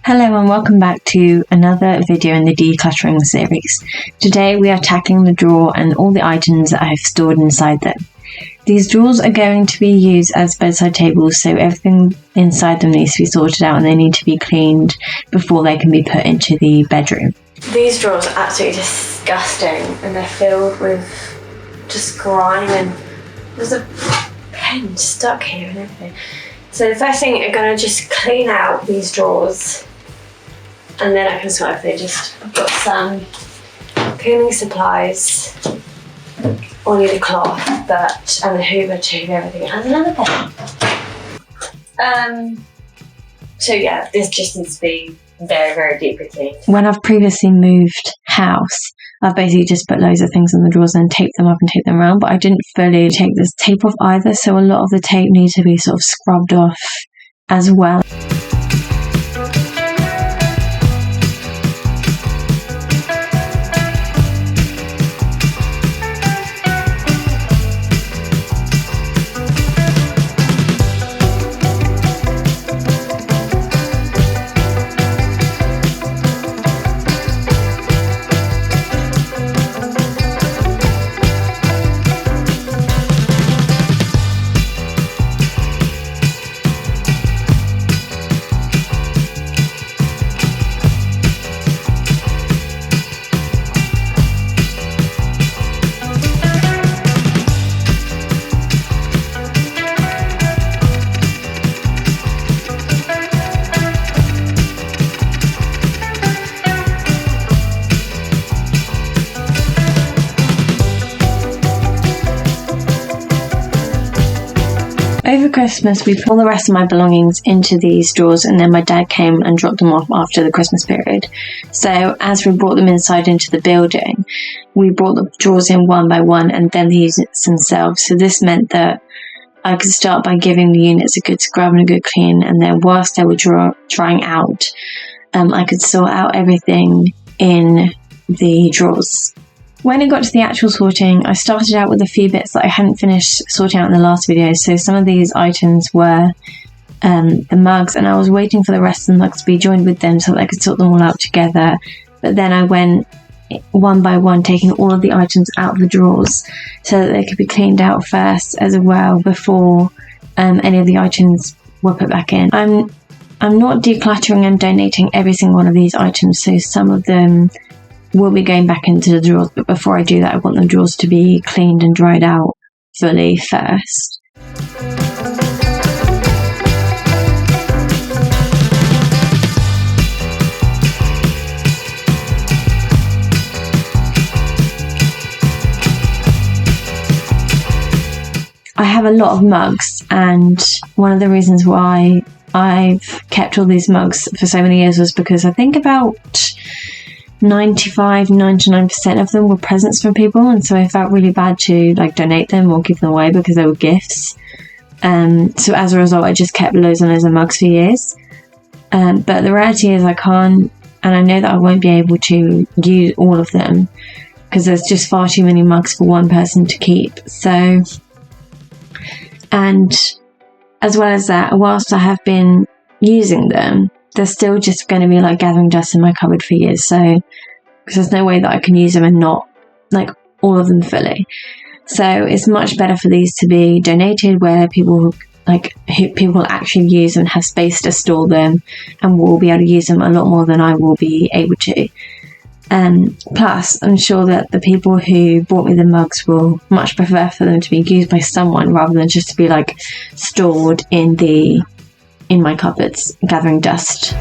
Hello and welcome back to another video in the decluttering series. Today we are tackling the drawer and all the items that I have stored inside them. These drawers are going to be used as bedside tables, so everything inside them needs to be sorted out and they need to be cleaned before they can be put into the bedroom. These drawers are absolutely disgusting and they're filled with just grime and there's a pen stuck here and everything. So the first thing, I'm going to just clean out these drawers and then I can sort of I've got some cleaning supplies. I'll need a cloth and a hoover to hoover everything and another pen. So yeah, this just needs to be very, very deeply cleaned. When I've previously moved house, I've basically just put loads of things in the drawers and taped them up and taped them around, but I didn't fully take this tape off either, so a lot of the tape needs to be sort of scrubbed off as well. Over Christmas, we put all the rest of my belongings into these drawers and then my dad came and dropped them off after the Christmas period. So as we brought them inside into the building, we brought the drawers in one by one and then the units themselves. So this meant that I could start by giving the units a good scrub and a good clean, and then whilst they were drying out, I could sort out everything in the drawers. When it got to the actual sorting, I started out with a few bits that I hadn't finished sorting out in the last video. So some of these items were the mugs, and I was waiting for the rest of the mugs to be joined with them so that I could sort them all out together. But then I went one by one, taking all of the items out of the drawers so that they could be cleaned out first as well before any of the items were put back in. I'm not decluttering and donating every single one of these items, so some of them will be going back into the drawers, but before I do that, I want the drawers to be cleaned and dried out fully first. I have a lot of mugs, and one of the reasons why I've kept all these mugs for so many years was because I think about 99% of them were presents from people, and so I felt really bad to donate them or give them away because they were gifts. So as a result, I just kept loads and loads of mugs for years. But the reality is I can't, and I know that I won't be able to use all of them because there's just far too many mugs for one person to keep. So, and as well as that, whilst I have been using them, they're still just going to be gathering dust in my cupboard for years. So, because there's no way that I can use them and not all of them fully. So it's much better for these to be donated where people will actually use them and have space to store them and will be able to use them a lot more than I will be able to. Plus, I'm sure that the people who bought me the mugs will much prefer for them to be used by someone rather than just to be stored in my cupboards gathering dust.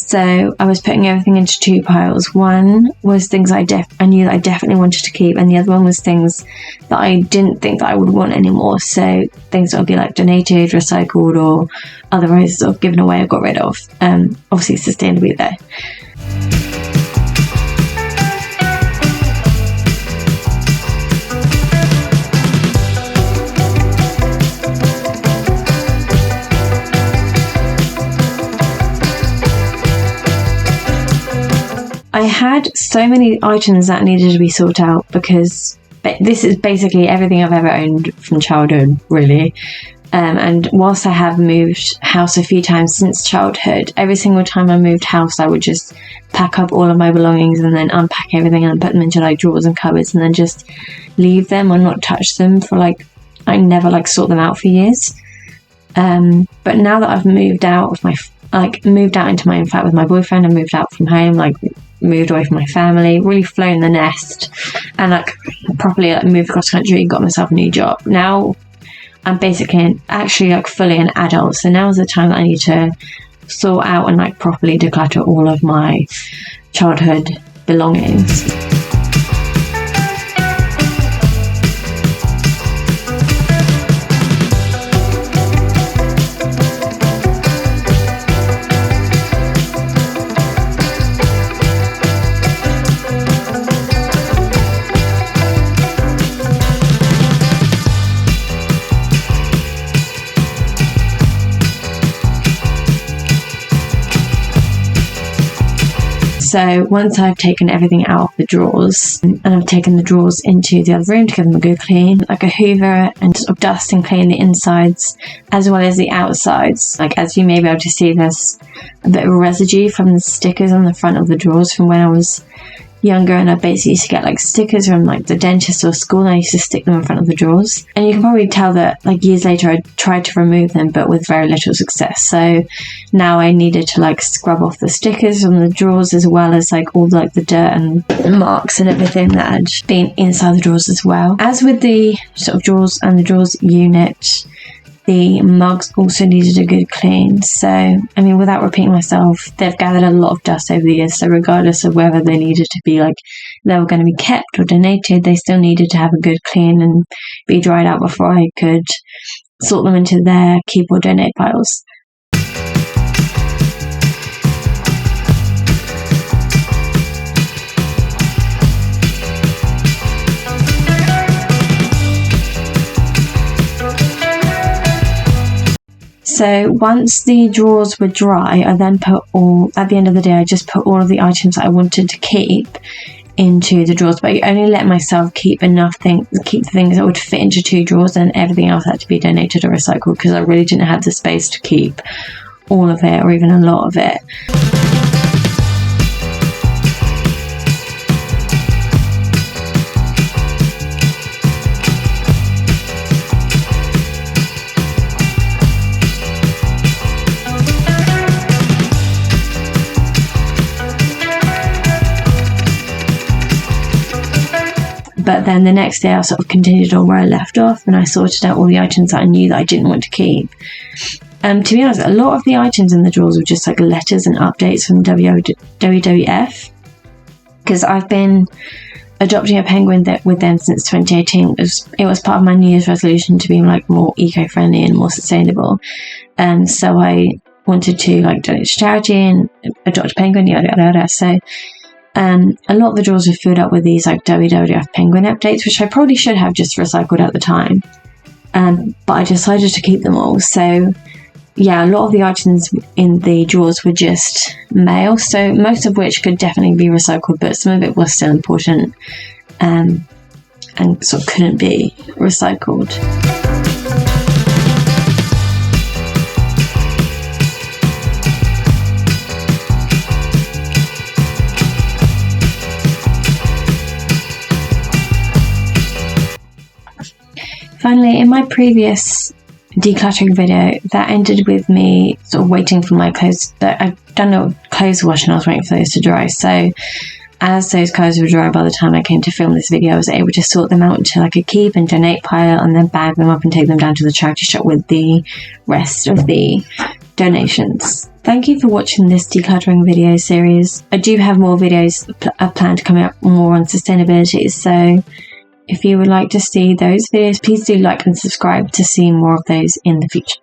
So I was putting everything into 2 piles. One was things I knew that I definitely wanted to keep, and the other one was things that I didn't think that I would want anymore. So things that would be like donated, recycled, or otherwise sort of given away or got rid of. Obviously sustainably though. I had so many items that needed to be sorted out because this is basically everything I've ever owned from childhood, really. And whilst I have moved house a few times since childhood, every single time I moved house, I would just pack up all of my belongings and then unpack everything and put them into like drawers and cupboards and then just leave them or not touch them for I never sort them out for years. But now that I've moved out of moved out into my own flat with my boyfriend and moved out from home, moved away from my family, really flown the nest, and properly moved across country and got myself a new job. Now I'm basically actually fully an adult, so now is the time that I need to sort out and properly declutter all of my childhood belongings. So once I've taken everything out of the drawers and I've taken the drawers into the other room to give them a good clean, a hoover and sort of dust and clean the insides as well as the outsides. As you may be able to see, there's a bit of residue from the stickers on the front of the drawers from when I was younger, and I basically used to get stickers from the dentist or school, and I used to stick them in front of the drawers. And you can probably tell that years later I tried to remove them but with very little success. So now I needed to scrub off the stickers from the drawers as well as all the dirt and marks and everything that had been inside the drawers as well. As with the sort of drawers and the drawers unit, the mugs also needed a good clean. So, without repeating myself, they've gathered a lot of dust over the years. So regardless of whether they needed to be they were going to be kept or donated, they still needed to have a good clean and be dried out before I could sort them into their keep or donate piles. So once the drawers were dry, I then at the end of the day, I just put all of the items that I wanted to keep into the drawers, but I only let myself keep the things that would fit into 2 drawers, and everything else had to be donated or recycled because I really didn't have the space to keep all of it or even a lot of it. But then the next day I sort of continued on where I left off, and I sorted out all the items that I knew that I didn't want to keep. To be honest, a lot of the items in the drawers were just letters and updates from WWF, because I've been adopting a penguin with them since 2018. It was part of my New Year's resolution to be more eco-friendly and more sustainable. So I wanted to donate to charity and adopt a penguin, yada yada yada. So a lot of the drawers were filled up with these WWF penguin updates, which I probably should have just recycled at the time. But I decided to keep them all. So yeah, a lot of the items in the drawers were just mail, so most of which could definitely be recycled, but some of it was still important and sort of couldn't be recycled. Finally, in my previous decluttering video, that ended with me sort of waiting for my clothes. I've done a clothes wash and I was waiting for those to dry. So as those clothes were dry by the time I came to film this video, I was able to sort them out into a keep and donate pile and then bag them up and take them down to the charity shop with the rest of the donations. Thank you for watching this decluttering video series. I do have more videos planned coming up more on sustainability, so if you would like to see those videos, please do like and subscribe to see more of those in the future.